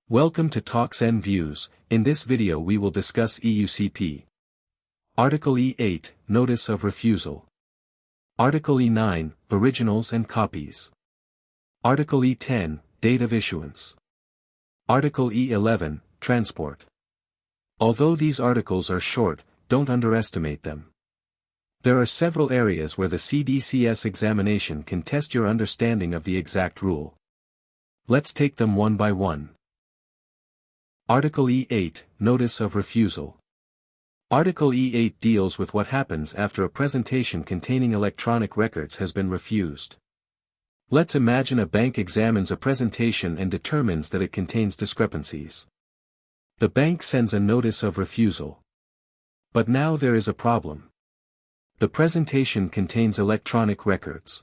Welcome to Talks and Views. In this video we will discuss eUCP. Article E8, Notice of Refusal. Article E9, Originals and Copies. Article E10, Date of Issuance. Article E11, Transport. Although these articles are short, don't underestimate them. There are several areas where the CDCS examination can test your understanding of the exact rule. Let's take them one by one. Article E8, Notice of Refusal. Article E8 deals with what happens after a presentation containing electronic records has been refused. Let's imagine a bank examines a presentation and determines that it contains discrepancies. The bank sends a notice of refusal. But now there is a problem. The presentation contains electronic records.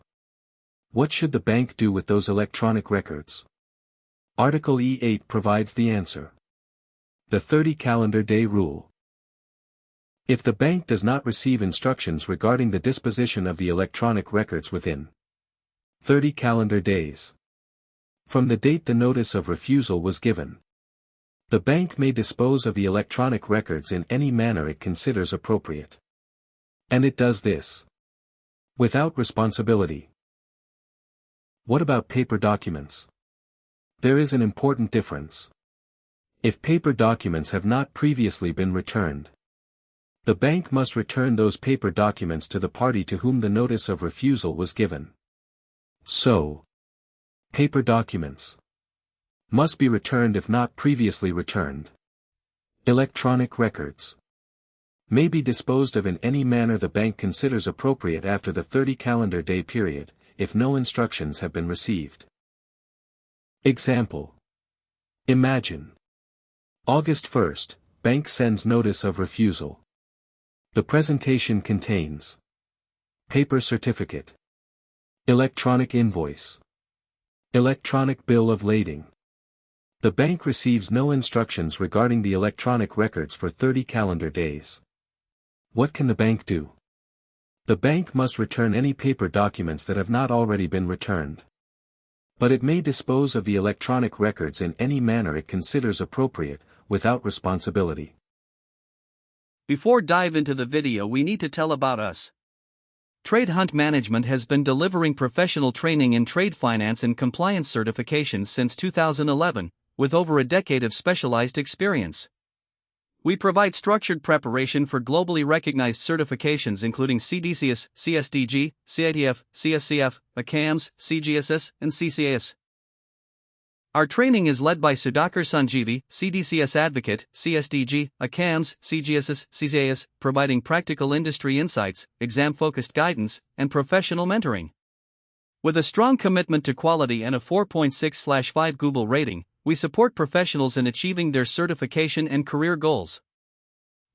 What should the bank do with those electronic records? Article E8 provides the answer. The 30 calendar day rule. If the bank does not receive instructions regarding the disposition of the electronic records within 30 calendar days from the date the notice of refusal was given, the bank may dispose of the electronic records in any manner it considers appropriate. And it does this without responsibility. What about paper documents? There is an important difference. If paper documents have not previously been returned, the bank must return those paper documents to the party to whom the notice of refusal was given. So, paper documents must be returned if not previously returned. Electronic records may be disposed of in any manner the bank considers appropriate after the 30 calendar day period, if no instructions have been received. Example. Imagine. August 1st, bank sends notice of refusal. The presentation contains paper certificate, electronic invoice, electronic bill of lading. The bank receives no instructions regarding the electronic records for 30 calendar days. What can the bank do? The bank must return any paper documents that have not already been returned. But it may dispose of the electronic records in any manner it considers appropriate, without responsibility. Before dive into the video, we need to tell about us. Trade Hunt Management has been delivering professional training in trade finance and compliance certifications since 2011, with over a decade of specialized experience. We provide structured preparation for globally recognized certifications including CDCS, CSDG, CITF, CSCF, ACAMS, CGSS, and CCAS. Our training is led by Sudhakar Sanjeevi, CDCS Advocate, CSDG, ACAMS, CGSS, CCAS, providing practical industry insights, exam-focused guidance, and professional mentoring. With a strong commitment to quality and a 4.6/5 Google rating, we support professionals in achieving their certification and career goals.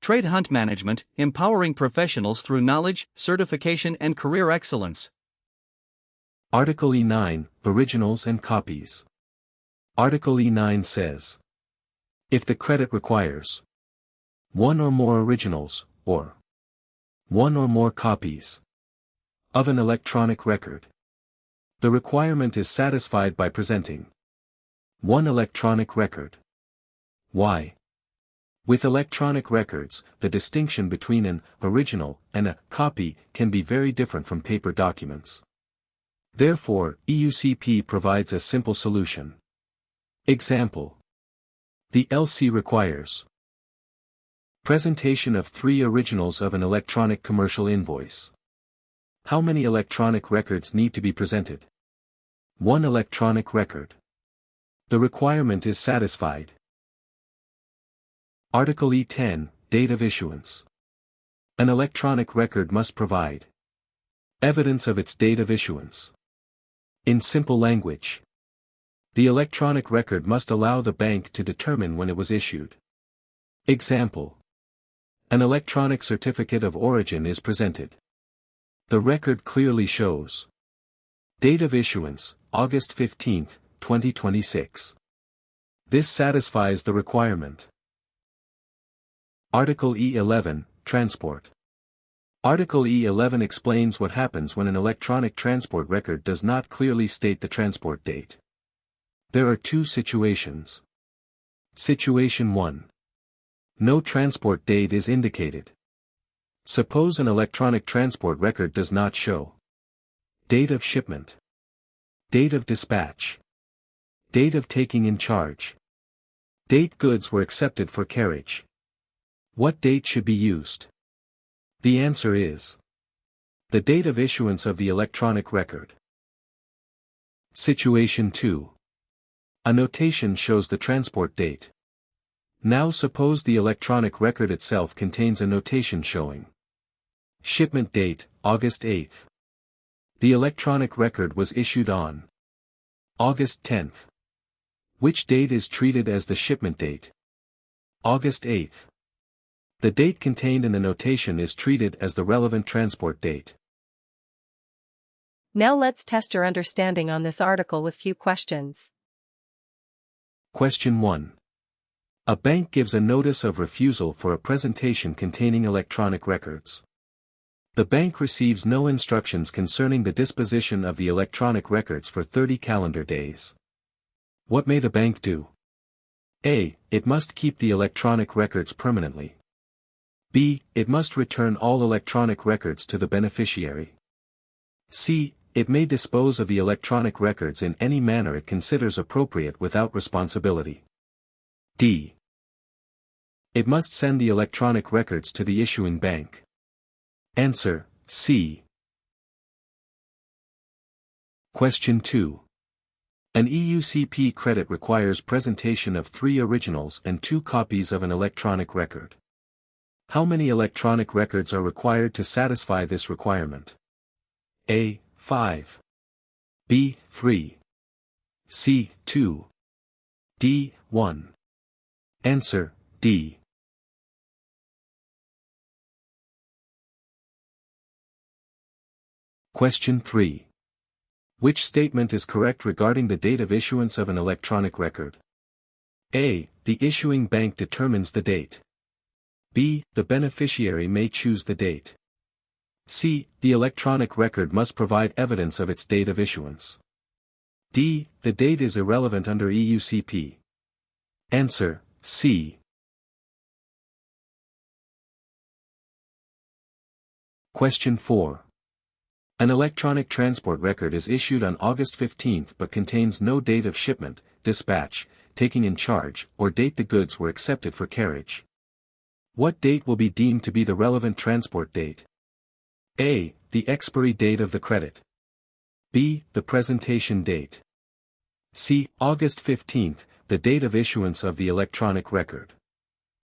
Trade Hunt Management, empowering professionals through knowledge, certification, and career excellence. Article E9, Originals and Copies. Article E9 says, if the credit requires one or more originals, or one or more copies of an electronic record, the requirement is satisfied by presenting one electronic record. Why? With electronic records, the distinction between an original and a copy can be very different from paper documents. Therefore, eUCP provides a simple solution. Example. The LC requires presentation of 3 originals of an electronic commercial invoice. How many electronic records need to be presented? 1 electronic record. The requirement is satisfied. Article E10, Date of Issuance. An electronic record must provide evidence of its date of issuance. In simple language, the electronic record must allow the bank to determine when it was issued. Example. An electronic certificate of origin is presented. The record clearly shows date of issuance, August 15, 2026. This satisfies the requirement. Article E11, Transport. Article E11 explains what happens when an electronic transport record does not clearly state the transport date. There are 2 situations. Situation 1. No transport date is indicated. Suppose an electronic transport record does not show date of shipment, date of dispatch, date of taking in charge, date goods were accepted for carriage. What date should be used? The answer is the date of issuance of the electronic record. Situation 2. A notation shows the transport date. Now suppose the electronic record itself contains a notation showing shipment date, August 8th. The electronic record was issued on August 10th. Which date is treated as the shipment date? August 8th. The date contained in the notation is treated as the relevant transport date. Now let's test your understanding on this article with few questions. Question 1. A bank gives a notice of refusal for a presentation containing electronic records. The bank receives no instructions concerning the disposition of the electronic records for 30 calendar days. What may the bank do? A. It must keep the electronic records permanently. B. It must return all electronic records to the beneficiary. C. It may dispose of the electronic records in any manner it considers appropriate without responsibility. D. It must send the electronic records to the issuing bank. Answer, C. Question 2. An eUCP credit requires presentation of 3 originals and 2 copies of an electronic record. How many electronic records are required to satisfy this requirement? A. 5. B. 3. C. 2. D. 1. Answer, D. Question 3. Which statement is correct regarding the date of issuance of an electronic record? A. The issuing bank determines the date. B. The beneficiary may choose the date. C. The electronic record must provide evidence of its date of issuance. D. The date is irrelevant under eUCP. Answer, C. Question 4. An electronic transport record is issued on August 15 but contains no date of shipment, dispatch, taking in charge, or date the goods were accepted for carriage. What date will be deemed to be the relevant transport date? A. The expiry date of the credit. B. The presentation date. C. August 15, the date of issuance of the electronic record.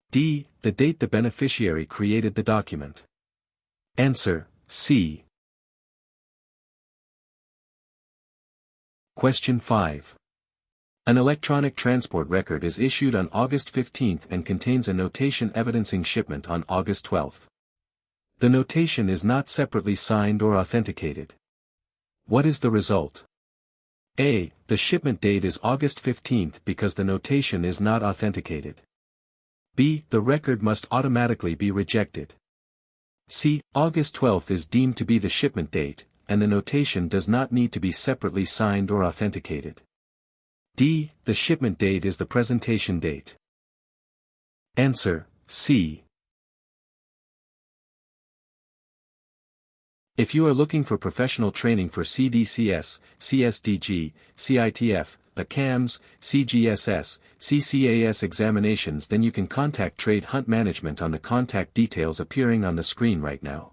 D. The date the beneficiary created the document. Answer, C. Question 5. An electronic transport record is issued on August 15 and contains a notation evidencing shipment on August 12. The notation is not separately signed or authenticated. What is the result? A. The shipment date is August 15 because the notation is not authenticated. B. The record must automatically be rejected. C. August 12 is deemed to be the shipment date, and the notation does not need to be separately signed or authenticated. D. The shipment date is the presentation date. Answer, C. If you are looking for professional training for CDCS, CSDG, CITF, ACAMS, CGSS, CCAS examinations, then you can contact Trade Hunt Management on the contact details appearing on the screen right now.